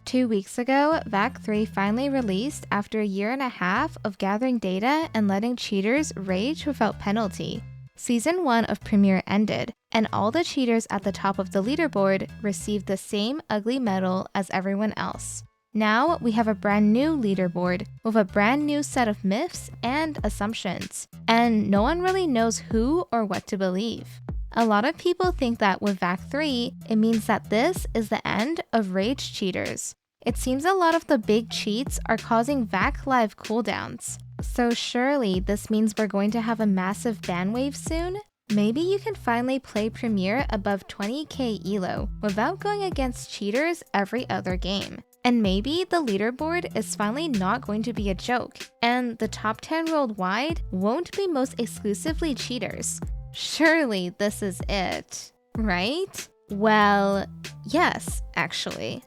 2 weeks ago, VAC 3 finally released after a year and a half of gathering data and letting cheaters rage without penalty. Season 1 of Premier ended, and all the cheaters at the top of the leaderboard received the same ugly medal as everyone else. Now we have a brand new leaderboard with a brand new set of myths and assumptions, and no one really knows who or what to believe. A lot of people think that with VAC 3, it means that this is the end of rage cheaters. It seems a lot of the big cheats are causing VAC Live cooldowns. So surely this means we're going to have a massive ban wave soon? Maybe you can finally play Premier above 20k elo without going against cheaters every other game. And maybe the leaderboard is finally not going to be a joke, and the top 10 worldwide won't be most exclusively cheaters. Surely this is it, right? Well, yes, actually.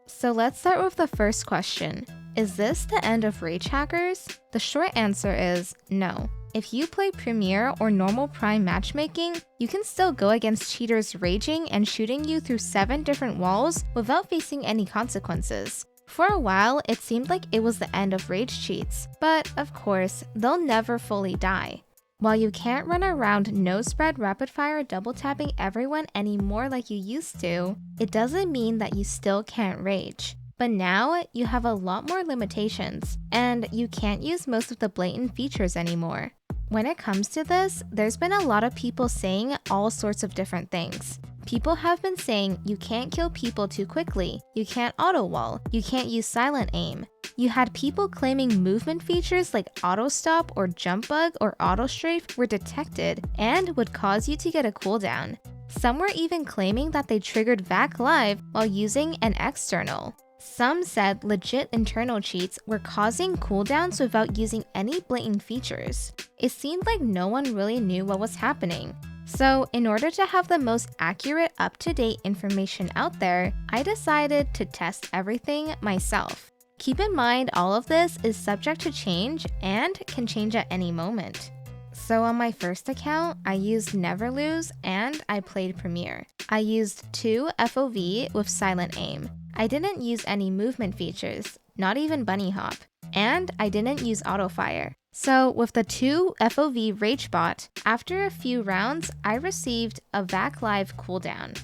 So let's start with the first question. Is this the end of rage hackers? The short answer is no. If you play Premier or normal Prime matchmaking, you can still go against cheaters raging and shooting you through 7 different walls without facing any consequences. For a while, it seemed like it was the end of rage cheats, but of course, they'll never fully die. While you can't run around no-spread rapid-fire double-tapping everyone anymore like you used to, it doesn't mean that you still can't rage. But now, you have a lot more limitations, and you can't use most of the blatant features anymore. When it comes to this, there's been a lot of people saying all sorts of different things. People have been saying you can't kill people too quickly, you can't auto-wall, you can't use silent aim. You had people claiming movement features like auto-stop or jump bug or auto-strafe were detected and would cause you to get a cooldown. Some were even claiming that they triggered VAC Live while using an external. Some said legit internal cheats were causing cooldowns without using any blatant features. It seemed like no one really knew what was happening. So in order to have the most accurate, up-to-date information out there, I decided to test everything myself. Keep in mind all of this is subject to change and can change at any moment. So on my first account, I used Never Lose and I played Premier. I used 2 FOV with silent aim. I didn't use any movement features, not even bunny hop, and I didn't use auto fire. So with the 2 FOV rage bot, after a few rounds, I received a VAC Live cooldown.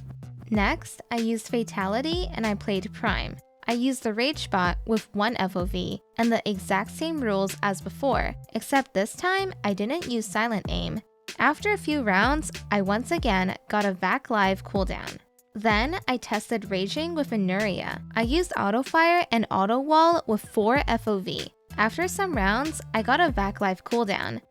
Next, I used Fatality and I played Prime. I used the rage bot with 1 FOV and the exact same rules as before, except this time I didn't use silent aim. After a few rounds, I once again got a VAC Live cooldown. Then I tested raging with Anuria. I used auto fire and auto wall with 4 FOV. After some rounds, I got a VAC Live cooldown.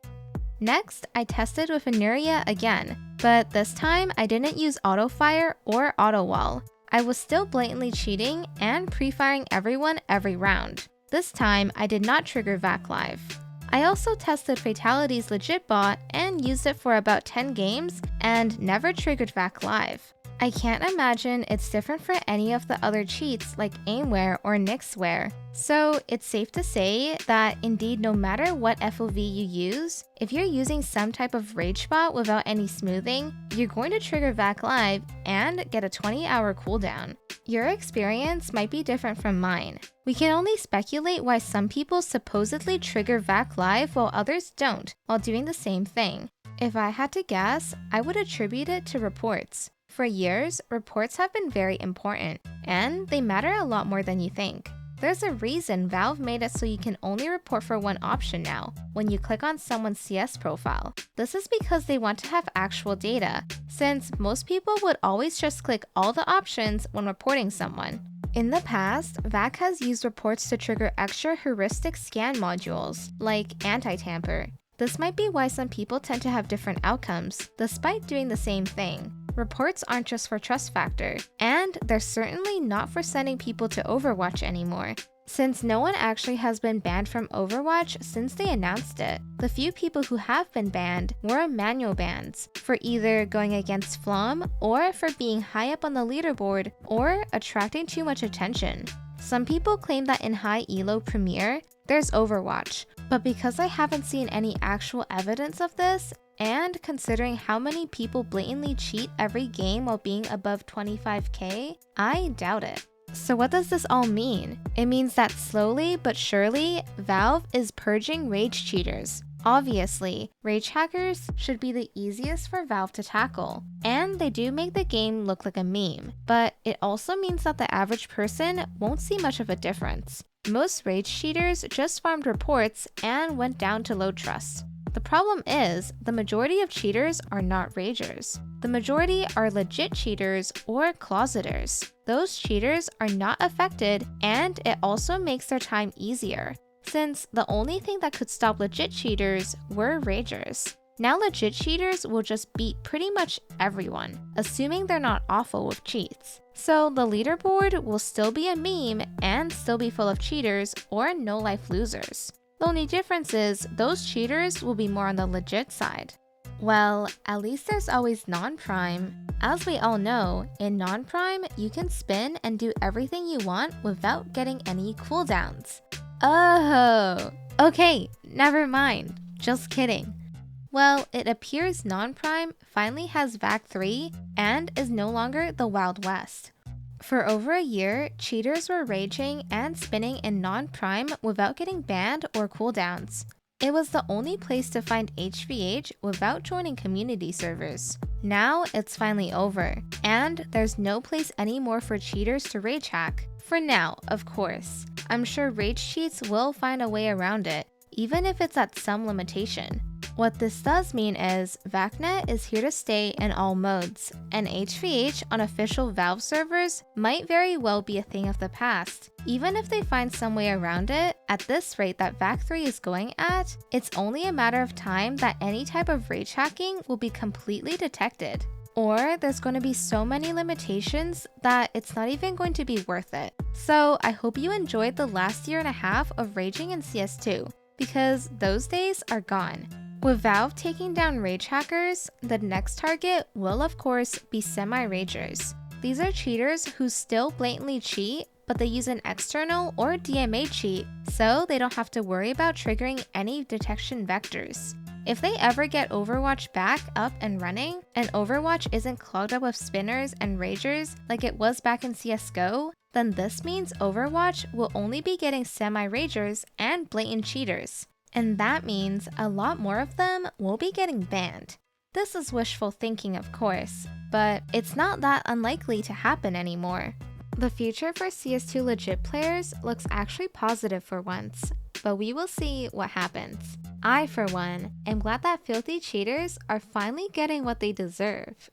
Next, I tested with Anuria again, but this time I didn't use auto fire or auto wall. I was still blatantly cheating and pre-firing everyone every round. This time, I did not trigger VAC Live. I also tested Fatality's legit bot and used it for about 10 games and never triggered VAC Live. I can't imagine it's different for any of the other cheats like Aimware or Nixware. So it's safe to say that indeed no matter what FOV you use, if you're using some type of rage bot without any smoothing, you're going to trigger VAC Live and get a 20-hour cooldown. Your experience might be different from mine. We can only speculate why some people supposedly trigger VAC Live while others don't, while doing the same thing. If I had to guess, I would attribute it to reports. For years, reports have been very important, and they matter a lot more than you think. There's a reason Valve made it so you can only report for one option now, when you click on someone's CS profile. This is because they want to have actual data, since most people would always just click all the options when reporting someone. In the past, VAC has used reports to trigger extra heuristic scan modules, like anti-tamper. This might be why some people tend to have different outcomes, despite doing the same thing. Reports aren't just for trust factor, and they're certainly not for sending people to Overwatch anymore. Since no one actually has been banned from Overwatch since they announced it, the few people who have been banned were manual bans, for either going against Flom, or for being high up on the leaderboard, or attracting too much attention. Some people claim that in high elo Premier, there's Overwatch, but because I haven't seen any actual evidence of this, and considering how many people blatantly cheat every game while being above 25k, I doubt it. So what does this all mean? It means that slowly but surely, Valve is purging rage cheaters. Obviously, rage hackers should be the easiest for Valve to tackle, and they do make the game look like a meme, but it also means that the average person won't see much of a difference. Most rage cheaters just farmed reports and went down to low trust. The problem is, the majority of cheaters are not ragers. The majority are legit cheaters or closeters. Those cheaters are not affected, and it also makes their time easier, since the only thing that could stop legit cheaters were ragers. Now legit cheaters will just beat pretty much everyone, assuming they're not awful with cheats. So the leaderboard will still be a meme and still be full of cheaters or no-life losers. The only difference is those cheaters will be more on the legit side. Well, at least there's always non-prime. As we all know, in non-prime, you can spin and do everything you want without getting any cooldowns. Oh, okay, never mind. Just kidding. Well, it appears non-prime finally has VAC 3 and is no longer the Wild West. For over a year, cheaters were raging and spinning in non-prime without getting banned or cooldowns. It was the only place to find HVH without joining community servers. Now it's finally over, and there's no place anymore for cheaters to rage hack. For now, of course. I'm sure rage cheats will find a way around it, even if it's at some limitation. What this does mean is VACnet is here to stay in all modes, and HVH on official Valve servers might very well be a thing of the past. Even if they find some way around it, at this rate that VAC 3 is going at, it's only a matter of time that any type of rage hacking will be completely detected. Or there's going to be so many limitations that it's not even going to be worth it. So I hope you enjoyed the last year and a half of raging in CS2, because those days are gone. With Valve taking down rage hackers, the next target will of course be semi-ragers. These are cheaters who still blatantly cheat, but they use an external or DMA cheat, so they don't have to worry about triggering any detection vectors. If they ever get Overwatch back up and running, and Overwatch isn't clogged up with spinners and ragers like it was back in CSGO, then this means Overwatch will only be getting semi-ragers and blatant cheaters. And that means a lot more of them will be getting banned. This is wishful thinking, of course, but it's not that unlikely to happen anymore. The future for CS2 legit players looks actually positive for once, but we will see what happens. I, for one, am glad that filthy cheaters are finally getting what they deserve.